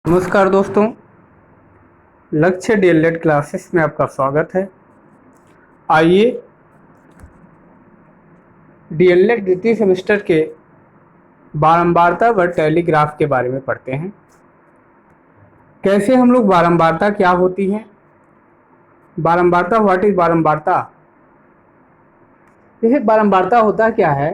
नमस्कार दोस्तों, लक्ष्य डीएलएड क्लासेस में आपका स्वागत है। आइए डीएलएड द्वितीय सेमेस्टर के बारंबारता व टेलीग्राफ के बारे में पढ़ते हैं। कैसे हम लोग बारंबारता क्या होती है, बारंबारता व्हाट इज बारंबारता। जैसे बारंबारता होता क्या है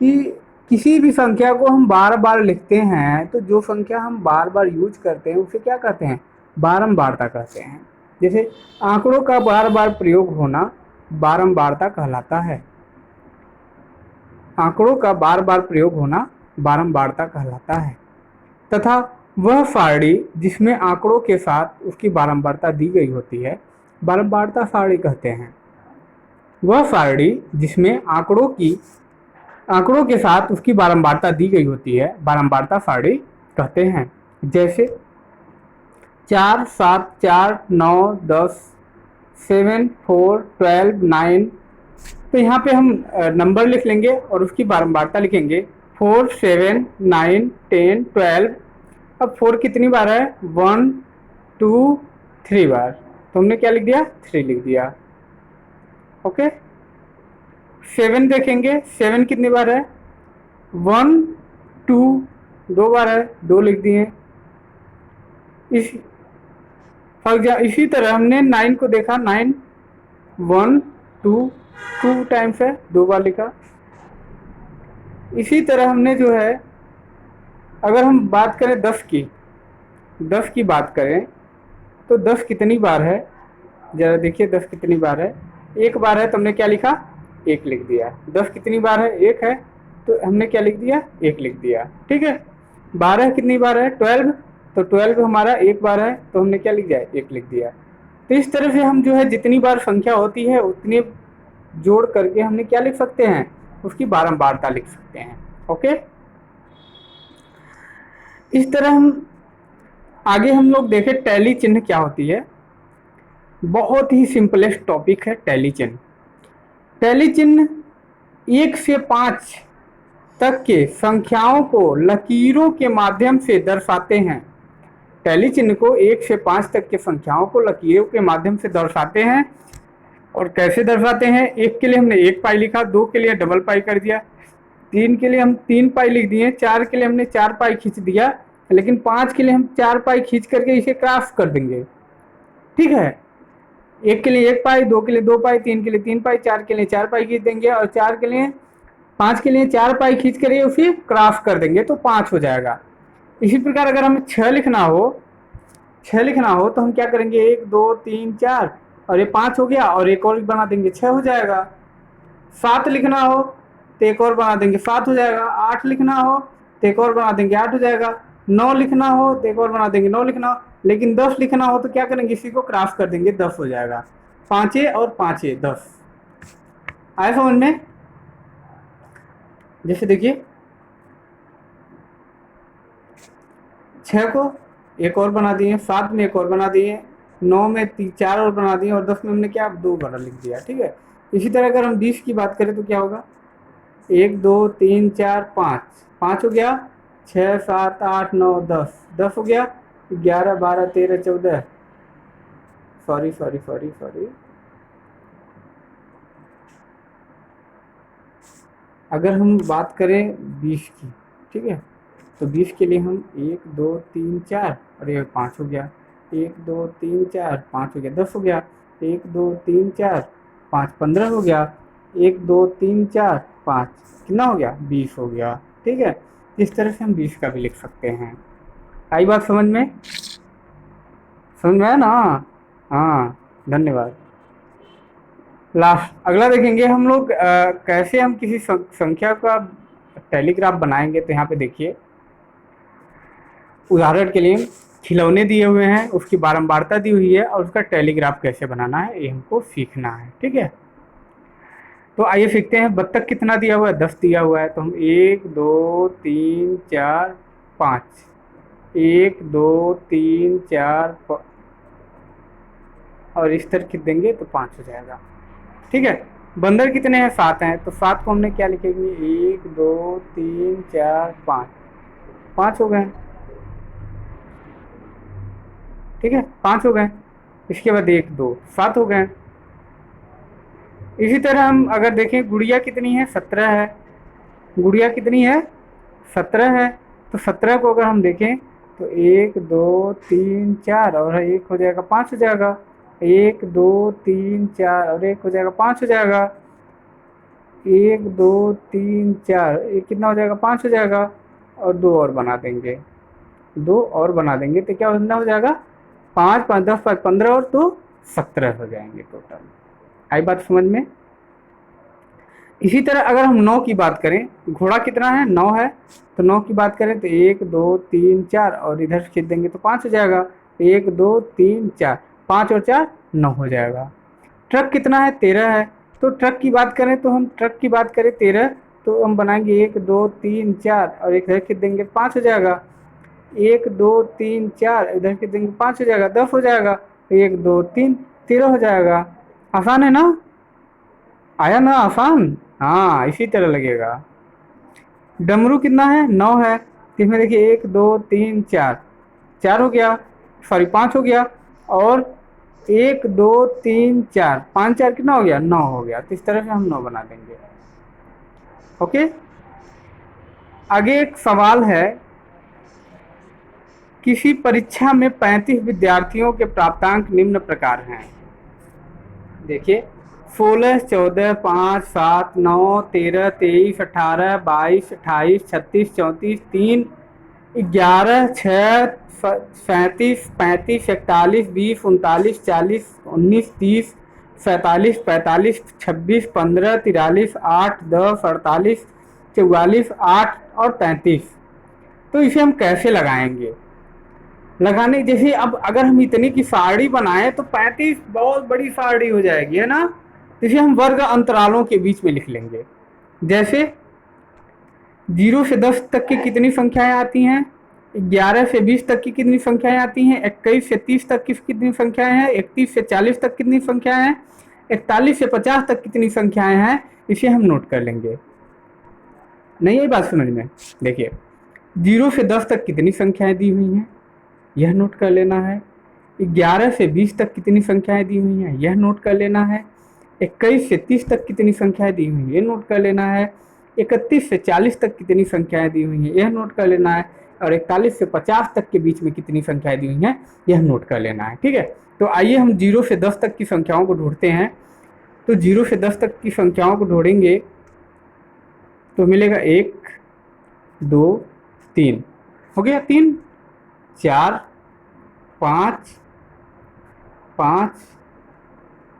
कि किसी भी संख्या को हम बार बार लिखते हैं तो जो संख्या हम बार बार यूज करते हैं उसे क्या कहते हैं, बारंबारता कहते हैं। जैसे आंकड़ों का बार बार प्रयोग होना बारंबारता कहलाता है। आंकड़ों का बार बार प्रयोग होना बारंबारता कहलाता है। तथा वह सारणी जिसमें आंकड़ों के साथ उसकी बारंबारता दी गई होती है बारंबारता सारणी कहते हैं। वह सारणी जिसमें आंकड़ों के साथ उसकी बारंबारता दी गई होती है बारंबारता सारणी कहते हैं। जैसे 4, 7, 4, 9, 10, 7, 4, 12, 9। तो यहाँ पे हम नंबर लिख लेंगे और उसकी बारंबारता लिखेंगे 4, 7, 9, 10, 12। अब 4 कितनी बार है, 1, 2, 3 बार। तो हमने क्या लिख दिया, 3 लिख दिया। ओके। 7 देखेंगे, 7 कितनी बार है, 1, 2, 2 बार है, 2 लिख दिए। इसी तरह हमने 9 को देखा, 9 1, 2 टाइम्स है, 2 बार लिखा। इसी तरह हमने जो है, अगर हम बात करें 10 की बात करें तो 10 कितनी बार है, जरा देखिए 10 कितनी बार है। 1 बार है तो हमने क्या लिखा, 1 लिख दिया। 10 कितनी बार है, 1 है तो हमने क्या लिख दिया, 1 लिख दिया। ठीक है। 12 कितनी बार है, 12। तो 12 हमारा 1 बार है तो हमने क्या लिख दिया, 1 लिख दिया। तो इस तरह से हम जो है जितनी बार संख्या होती है उतनी जोड़ करके हमने क्या लिख सकते हैं, उसकी बारंबारता लिख सकते हैं। ओके। इस तरह आगे हम लोग देखें टैली चिन्ह क्या होती है। बहुत ही सिंपलेस्ट टॉपिक है टैली चिन्ह। टैली चिन्ह 1 से 5 तक के संख्याओं को लकीरों के माध्यम से दर्शाते हैं। टैली चिन्ह को 1 से 5 तक के संख्याओं को लकीरों के माध्यम से दर्शाते हैं। और कैसे दर्शाते हैं, 1 के लिए हमने 1 पाई लिखा, 2 के लिए डबल पाई कर दिया, 3 के लिए हम 3 पाई लिख दिए, 4 के लिए हमने 4 पाई खींच दिया, लेकिन 5 के लिए हम 4 पाई खींच करके इसे क्रॉस कर देंगे। ठीक है। 1 के लिए 1 पाई, 2 के लिए 2 पाई, 3 के लिए 3 पाई, 4 के लिए 4 पाई खींच देंगे और 5 के लिए 4 पाई खींच कर उसे क्रॉस कर देंगे तो 5 हो जाएगा। इसी प्रकार अगर हमें 6 लिखना हो तो हम क्या करेंगे, 1, 2, 3, 4 और ये 5 हो गया और एक और बना देंगे, 6 हो जाएगा। 7 लिखना हो तो एक और बना देंगे, 7 हो जाएगा। 8 लिखना हो तो एक और बना देंगे, 8 हो जाएगा। 9 लिखना हो तो एक और बना देंगे, 9 लिखना हो। लेकिन 10 लिखना हो तो क्या करेंगे, इसी को क्रॉस कर देंगे, 10 हो जाएगा। 5 और 5 10। आए समझ में। जैसे देखिए 6 को एक और बना दिए, 7 में एक और बना दिए, 9 में 4 और बना दिए और 10 में हमने क्या 2 बार लिख दिया। ठीक है। इसी तरह अगर हम 20 की बात करें तो क्या होगा, 1, 2, 3, 4, 5 हो गया, 6, 7, 8, 9, 10 हो गया, 11, 12, 13, 14। सॉरी। अगर हम बात करें 20 की, ठीक है, तो 20 के लिए हम 1, 2, 3, 4 और ये 5 हो गया, 1, 2, 3, 4, 5 हो गया, 10 हो गया, 1, 2, 3, 4, 5, 15 हो गया, 1, 2, 3, 4, 5 कितना हो गया, 20 हो गया। ठीक है। इस तरह से हम 20 का भी लिख सकते हैं। आई बात समझ में आया ना। हाँ, धन्यवाद। लास्ट अगला देखेंगे हम लोग कैसे हम किसी संख्या का टेलीग्राफ बनाएंगे। तो यहाँ पे देखिए, उदाहरण के लिए खिलौने दिए हुए हैं, उसकी बारंबारता दी हुई है और उसका टेलीग्राफ कैसे बनाना है ये हमको सीखना है। ठीक है। तो आइए सीखते हैं। बत्तख कितना दिया हुआ है, 10 दिया हुआ है। तो हम 1, 2, 3, 4, 5, 1, 2, 3, 4 और इस तरह खींच देंगे तो 5 हो जाएगा। ठीक है। बंदर कितने हैं, 7 हैं। तो 7 को हमने क्या लिखेंगे, 1, 2, 3, 4, 5 हो गए। ठीक है, 5 हो गए। इसके बाद 1 2 7 हो गए। इसी तरह हम अगर देखें गुड़िया कितनी है, 17 है। गुड़िया कितनी है, 17 है। तो 17 को अगर हम देखें तो 1 2 3 4 और 1 हो जाएगा 5 हो जाएगा। 1 2 3 4 और 1 हो जाएगा 5 हो जाएगा। 1 2 3 4 ये कितना हो जाएगा, 5 हो जाएगा। और 2 और बना देंगे, 2 और बना देंगे तो क्या कितना हो जाएगा, 5 5 10 5 15 और 2 17 हो जाएंगे टोटल। आई बात समझ में। इसी तरह अगर हम 9 की बात करें, घोड़ा कितना है, 9 है। तो 9 की बात करें तो 1 2 3 4 और इधर से खींच देंगे तो 5 हो जाएगा। 1 2 3 4, 5 और 4 9 हो जाएगा। ट्रक कितना है, 13 है। तो ट्रक की बात करें तो हम ट्रक की बात करें 13, तो हम बनाएंगे 1 2 3 4 और इधर खींच देंगे 5 हो जाएगा। 1 2 3 4 इधर खींच देंगे 5 हो जाएगा, 10 हो जाएगा। 1 2 3 13 हो जाएगा। आसान है ना, आया ना आसान। हाँ इसी तरह लगेगा। डमरू कितना है, 9 है। तो इसमें देखिए 1 2 3 4, 4 हो गया, सॉरी 5 हो गया। और 1 2 3 4, 5 4 कितना हो गया, 9 हो गया। तो इस तरह से हम 9 बना देंगे। ओके, आगे एक सवाल है, किसी परीक्षा में 35 विद्यार्थियों के प्राप्तांक निम्न प्रकार हैं। देखिए 16 14 5 7 9 13 23 18 22 28 36 34 3 11 6 37 35 41 20 39 40 19 30 47 45 26 15 43 8 10 48 44 8 और 33। तो इसे हम कैसे लगाएंगे, लगाने जैसे अब अगर हम इतनी की सारणी बनाए तो 35 बहुत बड़ी सारणी हो जाएगी, है ना। इसे हम वर्ग अंतरालों के बीच में लिख लेंगे। जैसे 0 से 10 तक की कितनी संख्याएं आती हैं, 11 से 20 तक की कितनी संख्याएं आती हैं, 21 से 30 तक की कितनी संख्याएं हैं, 31 से 40 तक कितनी संख्याएं हैं, 41 से 50 तक कितनी संख्याएं हैं। इसे हम नोट कर लेंगे। नहीं आई बात समझ में। देखिए 0 से 10 तक कितनी संख्याएं दी हुई हैं, यह नोट कर लेना है। 11 से 20 तक कितनी संख्याएं दी हुई हैं, यह नोट कर लेना है। 21 से 30 तक कितनी संख्याएं दी हुई हैं, ये नोट कर लेना है। 31 से 40 तक कितनी संख्याएं दी हुई हैं, यह नोट कर लेना है। और 41 से 50 तक के बीच में कितनी संख्याएं दी हुई हैं, यह नोट कर लेना है। ठीक है, तो आइए हम 0 से 10 तक की संख्याओं को ढूंढते हैं। तो 0 से 10 तक की संख्याओं को ढूंढेंगे तो मिलेगा 1 2 3 हो गया, 3 4 5 5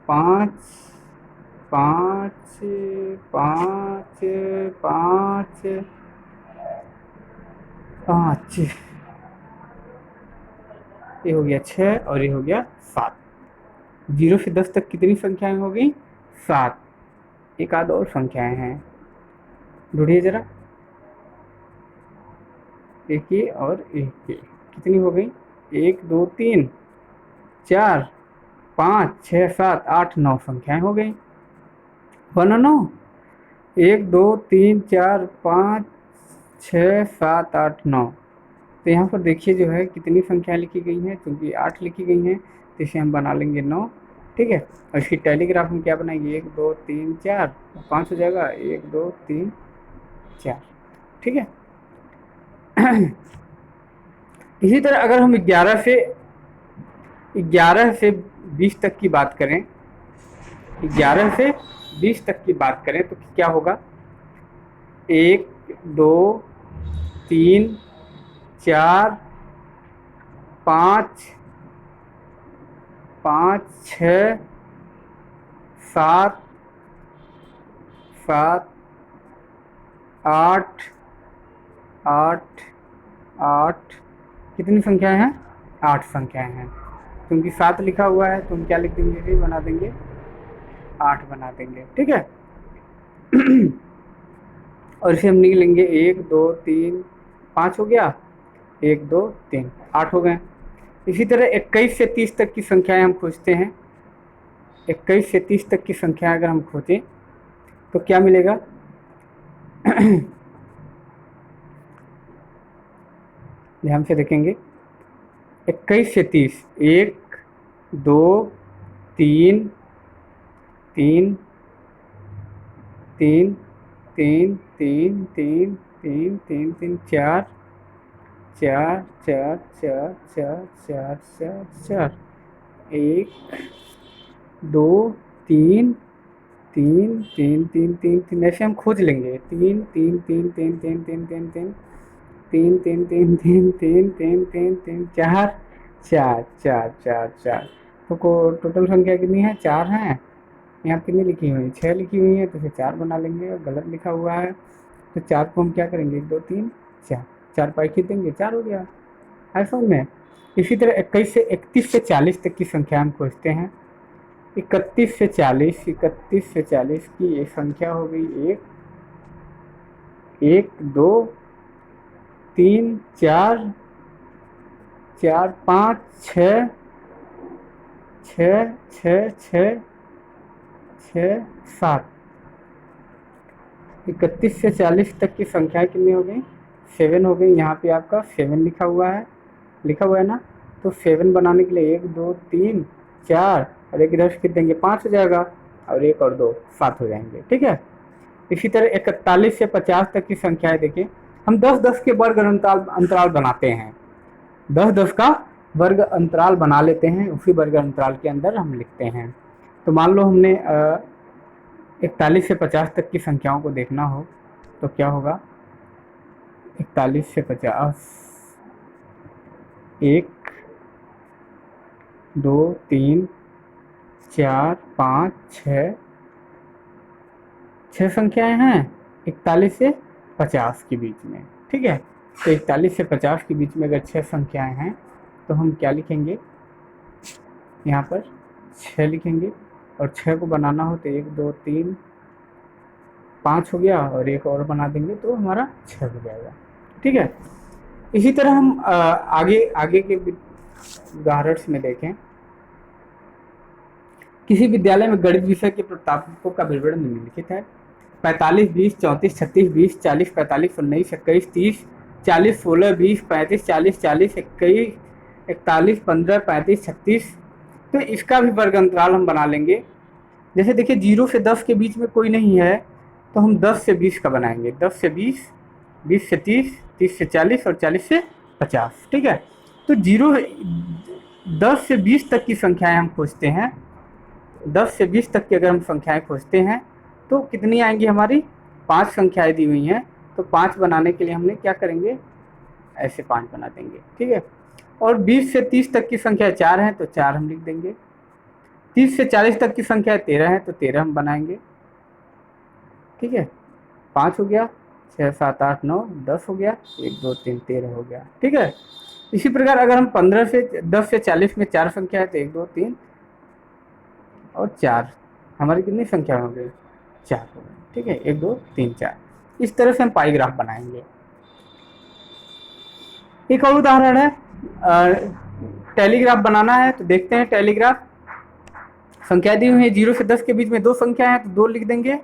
5 5 5 5 5, ये हो गया 6 और ये हो गया 7। 0 से 10 तक कितनी संख्याएं हो गई, 7। एक आध और संख्याएं हैं, ढूंढिए जरा। एक ये और एक ये, कितनी हो गई, 1 2 3 4 5 6 7 8 9 संख्याएं हो गई। 1 9, 1 2 3 4 5 6 7 8 9। तो यहाँ पर देखिए जो है कितनी संख्याएं लिखी गई हैं, क्योंकि 8 लिखी गई हैं तो इसे हम बना लेंगे 9। ठीक है, और इसकी टेलीग्राफ में क्या बनाएंगे, 1 2 3 4 5 हो जाएगा, 1 2 3 4। ठीक है। इसी तरह अगर हम 11 से 20 तक की बात करें, 11 से 20 तक की बात करें तो क्या होगा, 1 2 3 4 5 5 6 7 7 8 8 8, कितनी संख्याएं हैं, 8 संख्याएं हैं। क्योंकि 7 लिखा हुआ है तो हम क्या लिख देंगे, फिर बना देंगे 8 बना देंगे। ठीक है। और इसे हम निकलेंगे 1 2 3 5 हो गया, 1 2 3 8 हो गए। इसी तरह 21 से 30 तक की संख्याएं हम खोजते हैं। 21 से 30 तक की संख्या अगर हम खोजें तो क्या मिलेगा, ध्यान से देखेंगे। 21 से 30, 1 2 3 3 3 3 3 3 3 3 3 4 4 4 4 4 4 4 4, 1 2 3 3 3 3 3 3, ऐसे हम खोज लेंगे। 3 3 3 3 3 3 3 3 3 3 3 3 3 3 3 3 4 4 4 4 4, तो टोटल संख्या कितनी है? 4 है। यहाँ कितनी लिखी हुई है? 6 लिखी हुई है, तो फिर 4 बना लेंगे। और गलत लिखा हुआ है तो 4 को हम क्या करेंगे? 1 2 3 4, 4 पाई खींच देंगे, 4 हो गया। है समझ में? इसी तरह 21 से 31 से 40 तक की संख्या हम खोजते हैं। 31 से 40, 31 से 40 की ये संख्या हो गई 1 1 2 3 4 4 5 6 6 6 6 6 7, 31 से 40 तक की संख्या कितनी हो गई? 7 हो गई। यहाँ पे आपका 7 लिखा हुआ है ना, तो 7 बनाने के लिए 1 2 3 4 और एक इधर से कितने देंगे? 5 हो जाएगा, और 1 और 2 7 हो जाएंगे। ठीक है। इसी तरह 41 से 50 तक की संख्याएं देखिए, हम 10-10 के वर्ग अंतराल बनाते हैं। 10-10 का वर्ग अंतराल बना लेते हैं, उसी वर्ग अंतराल के अंदर हम लिखते हैं। तो मान लो हमने 41 से 50 तक की संख्याओं को देखना हो तो क्या होगा? 41 से 50, 1 2 3 4 5 6, 6 संख्याएं हैं 41 से 50 के बीच में। ठीक है। तो 41 से 50 के बीच में अगर 6 संख्याएं हैं तो हम क्या लिखेंगे? यहाँ पर 6 लिखेंगे, और 6 को बनाना हो तो 1 2 3 5 हो गया, और एक और बना देंगे तो हमारा 6 हो जाएगा। ठीक है। इसी तरह हम आगे के उदाहरण में देखें। किसी विद्यालय में गणित विषय के प्राध्यापकों का विवरण निम्नलिखित है। 45 20 34 36 20 40 45 19 21 30 40 16 20 35 40 40 21 41 15 35 36। तो इसका भी वर्ग अंतराल हम बना लेंगे। जैसे देखिए 0 से 10 के बीच में कोई नहीं है, तो हम 10 से 20 का बनाएंगे। 10 से 20, 20 से 30, 30 से 40 और 40 से 50। ठीक है। तो 10 से 20 तक की संख्याएं हम खोजते हैं। 10 से 20 तक की अगर हम संख्याएं खोजते हैं तो कितनी आएंगी हमारी? 5 संख्याएं दी हुई हैं, तो 5 बनाने के लिए हमने क्या करेंगे? ऐसे 5 बना देंगे। ठीक है। और 20 से 30 तक की संख्या 4 है, तो 4 हम लिख देंगे। 30 से 40 तक की संख्या 13 है, तो 13 हम बनाएंगे। ठीक है। 5 हो गया, 6 7 8 9 10 हो गया, 1 2 3 13 हो गया। ठीक है। इसी प्रकार अगर हम 10 से 40 में 4 संख्या है तो 1 2 3 और 4, हमारी कितनी संख्या हो गई? 4 हो गई। ठीक है। 1 2 3 4, इस तरह से हम पाई ग्राफ बनाएंगे। एक और उदाहरण है, टेलीग्राफ बनाना है। तो देखते हैं टेलीग्राफ। संख्या दी हुई है 0 से 10 के बीच में 2 संख्या है, तो 2 लिख देंगे।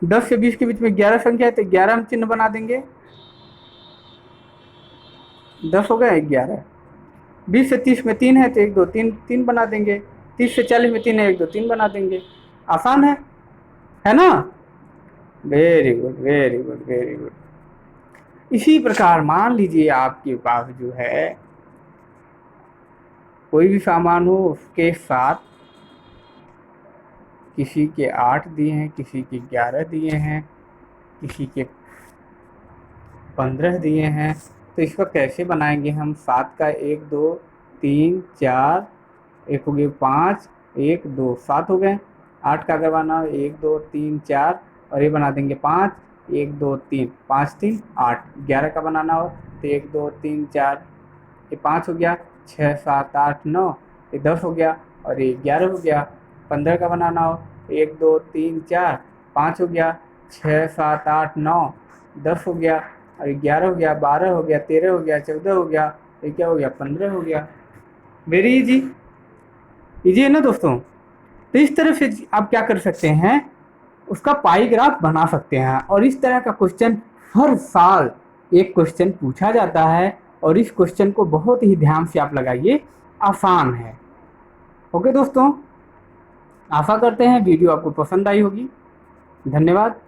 10 से 20 के बीच में 11 संख्या है, तो 11 हम चिन्ह बना देंगे। 10 हो गया, 11। 20 से 30 में 3 है, तो 1 2 3 3 बना देंगे। 30 से 40 में 3 है, 1 2 3 बना देंगे। आसान है ना? Very good very good very good. इसी प्रकार मान लीजिए आपके पास जो है कोई भी सामान हो, उसके साथ किसी के 8 दिए हैं, किसी के 11 दिए हैं, किसी के 15 दिए हैं। तो इसको कैसे बनाएंगे हम? 7 का 1 2 3 4, एक हो गए 5 1 2 7 हो गए। 8 का अगर बनाना हो 1 2 3 4, और ये बना देंगे 5 1 2 3 5 3 8। 11 का बनाना हो तो 1 2 3 4, ये 5 हो गया, 6 7 8 9, ये 10 हो गया, और ये 11 हो गया। 15 का बनाना हो 1 2 3 4 5 हो गया, 6 7 8 9 10 हो गया, और 11 हो गया, 12 हो गया, 13 हो गया, 14 हो गया, ये क्या हो गया? 15 हो गया। वेरी इजी, इजी है ना दोस्तों? तो इस तरह से आप क्या कर सकते हैं? उसका पाई ग्राफ बना सकते हैं। और इस तरह का क्वेश्चन हर साल एक क्वेश्चन पूछा जाता है, और इस क्वेश्चन को बहुत ही ध्यान से आप लगाइए, आसान है। ओके दोस्तों, आशा करते हैं वीडियो आपको पसंद आई होगी। धन्यवाद।